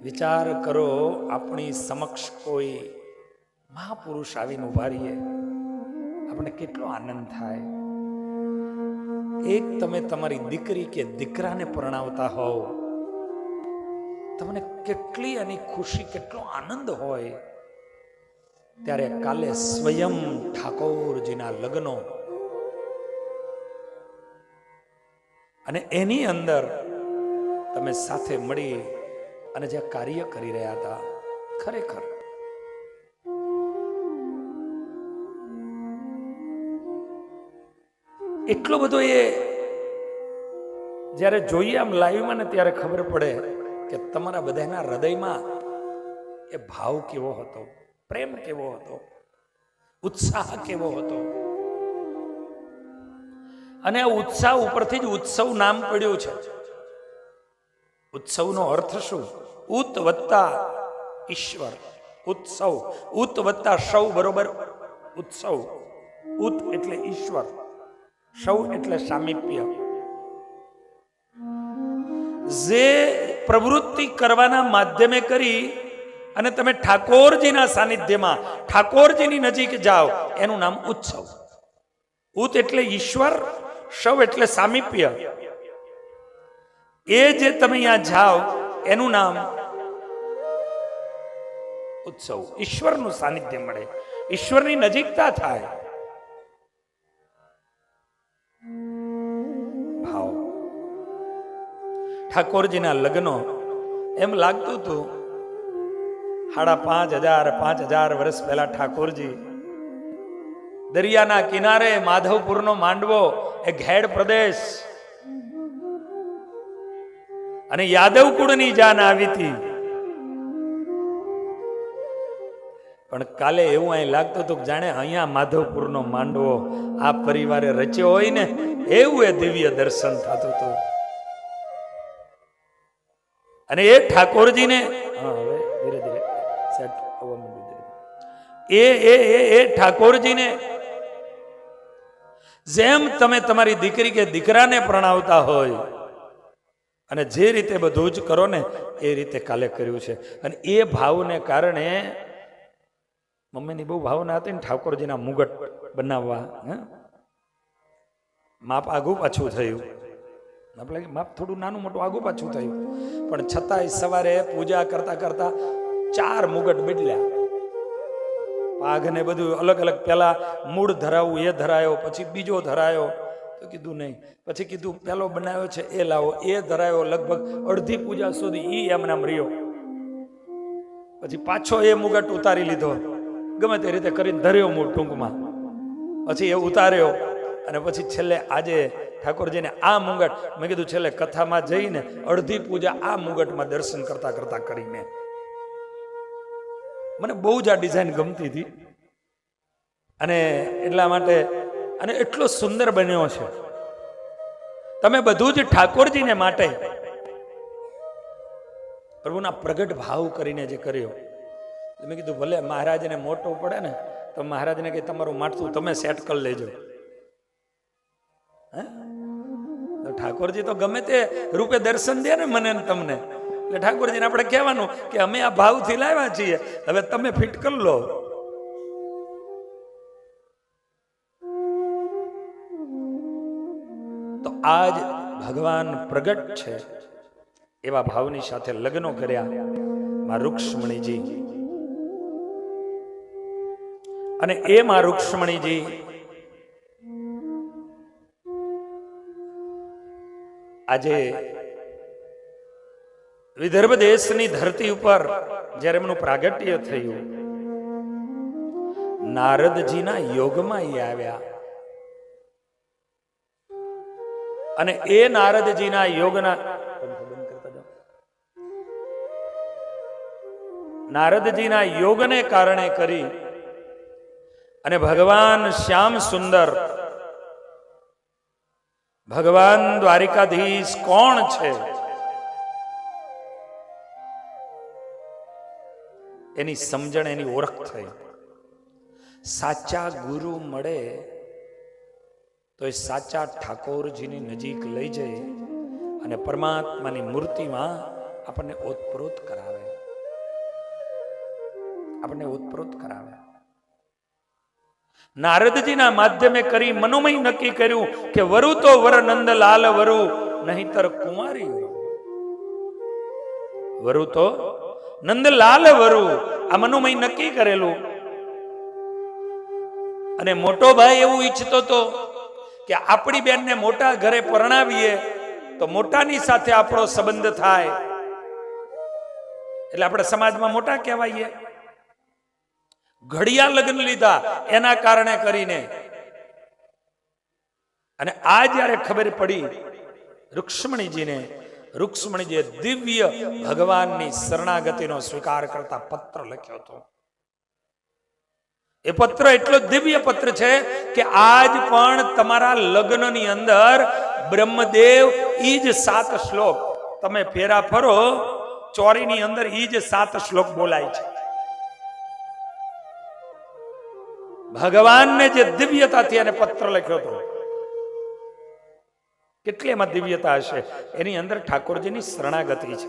વિચાર કરો, આપણી સમક્ષ કોઈ મહાપુરુષ આવીને ઉભા રહીએ, આપણે કેટલો આનંદ થાય. એક તમે તમારી દીકરી કે દીકરાને પરણાવતા હોવ, તમને કેટલી એની ખુશી, કેટલો આનંદ હોય. ત્યારે કાલે સ્વયં ઠાકોરજીના લગ્નો અને એની અંદર તમે સાથે મળી અને જે કાર્ય કરી રહ્યા હતા, ખરેખર એટલો બધો એ જ્યારે જોઈએ આમ લાઈવમાં ને ત્યારે ખબર પડે કે તમારા બધાના હૃદયમાં એ ભાવ કેવો હતો, પ્રેમ કેવો હતો, ઉત્સાહ કેવો હતો. અને આ ઉત્સાહ ઉપરથી જ ઉત્સવ નામ પડ્યું છે. ઉત્સવનો અર્થ શું? ઉત વત્તા ઈશ્વર. ઉત્સવ, ઉત વત્તા સૌ બરોબર ઉત્સવ. ઉત એટલે ઈશ્વર, સૌ એટલે સામીપ્ય. જે પ્રવૃત્તિ કરવાના માધ્યમે કરી અને તમે ઠાકોરજીના સાનિધ્યમાં, ઠાકોરજીની નજીક જાઓ, એનું નામ ઉત્સવ. ઉત એટલે ઈશ્વર, સૌ એટલે સામીપ્ય. એ જે તમે અહીંયા જાઓ એનું નામ ઉત્સવ. ઈશ્વરનું સાનિધ્ય મળે, ઈશ્વરની નજીકતા થાય. ભાવ. ઠાકોરજીના લગ્નો એમ લાગતું હતું 5,500 વર્ષ પહેલા ઠાકોરજી દરિયાના કિનારે, માધવપુરનો માંડવો, એ ઘેડ પ્રદેશ, અને યાદવ કુળની જાન આવી હતી. પણ કાલે એવું અહીં લાગતું હતું કે જાણે અહીંયા માધવપુરનો માંડવો આ પરિવારે રચ્યો હોય ને, એવું એ દિવ્ય દર્શન થતું હતું. અને એ ઠાકોરજીને હવે ધીરે ધીરે સેટ આવવા માંડ્યું. એ ઠાકોરજીને જેમ તમે તમારી દીકરી કે દીકરાને પ્રણાવતા હોય અને જે રીતે બધું જ કરો ને, એ રીતે કાલે કર્યું છે. અને એ ભાવને કારણે મમ્મીની બહુ ભાવના હતી ને ઠાકોરજીના મુગટ બનાવવા. માપ આગું પાછું થયું, આપણે માપ થોડું નાનું મોટું આગું પાછું થયું, પણ છતાંય સવારે પૂજા કરતા કરતા 4 મુગટ બદલ્યા. પાઘ ને બધું અલગ અલગ. પેલા મૂળ ધરાવું એ ધરાયો, પછી બીજો ધરાયો. તો કીધું નહીં, પછી કીધું પેલો બનાવ્યો છે એ લાવો, એ ધરાયો. લગભગ અડધી પૂજા સુધી ઈ એમ નામ રહ્યો. પછી પાછો એ મુગટ ઉતારી લીધો, ગમે તે રીતે કરીને ધર્યો મૂળ ટૂંકમાં. પછી એ ઉતાર્યો અને પછી છેલ્લે આજે ઠાકોરજીને આ મુગટ, મેં કીધું છેલ્લે કથામાં જઈને અડધી પૂજા આ મુગટમાં દર્શન કરતા કરતા કરીને. મને બહુ જ આ ડિઝાઇન ગમતી હતી અને એટલા માટે, અને એટલો સુંદર બન્યો છે. તમે બધું જ ઠાકોરજીને માટે પ્રભુના પ્રગટ ભાવ કરીને જે કર્યો. મેં કીધું ભલે મહારાજને મોટો પડે ને તો મહારાજને કે તમારું માટલું તમે સેટ કરી લેજો. તો ઠાકોરજી તો ગમે તે રૂપે દર્શન દે ને મને તમને, એટલે ઠાકોરજીને આપણે કહેવાનું કે અમે આ ભાવથી લાવ્યા છીએ, હવે તમે ફિટ કરી લો. તો આજ ભગવાન પ્રગટ છે એવા ભાવની સાથે લગ્નો કર્યા માં રૂક્ષ્મણીજી. અને એ માં રૂક્ષ્મણીજી આજે વિદર્ભ દેશની ધરતી ઉપર જ્યારે એમનું પ્રાગટ્ય થયું, નારદજીના યોગમાં એ આવ્યા. અને એ નારદજીના યોગના નારદજીના યોગને કારણે કરી અને ભગવાન શ્યામ સુંદર, ભગવાન દ્વારિકાધીશ કોણ છે એની સમજણ, એની ઓળખ થઈ. સાચા ગુરુ મળે તો એ સાચા ઠાકોરજીની નજીક લઈ જાય અને પરમાત્માની મૂર્તિમાં આપણને ઓતપ્રોત કરાવે. આપણને ઉત્પ્રોત કરાવે. નારદજીના માધ્યમે કરી મનોમય નક્કી કર્યું કે વરુ તો વર નંદલાલ વરુ, નહીતર કુંવારી વરુ તો નંદલાલ વરુ. આ મનોમય નક્કી કરેલું. અને મોટો ભાઈ એવું ઈચ્છતો હતો કે આપણી બેનને મોટા ઘરે પરણાવીએ તો મોટાની સાથે આપણો સંબંધ થાય, એટલે આપણે સમાજમાં મોટા કહેવાઈએ. ઘડિયા લગ્ન લીધા એના કારણે કરીને. અને આ જ્યારે ખબર પડી રૂક્ષ્મણીજીને, રૂક્ષ્મણીજીએ દિવ્ય ભગવાનની શરણાગતિનો સ્વીકાર કરતા પત્ર લખ્યો હતો. એ પત્ર એટલો દિવ્ય પત્ર છે કે આજ પણ તમારા લગ્નની અંદર બ્રહ્મદેવ ઈ જ 7 શ્લોક, તમે ફેરા ફરો ચોરીની અંદર ઈ જ 7 શ્લોક બોલાય છે. ભગવાનને જે દિવ્યતાથી એને પત્ર લખ્યો હતો, કેટલી એમાં દિવ્યતા હશે. એની અંદર ઠાકોરજીની શરણાગતિ છે.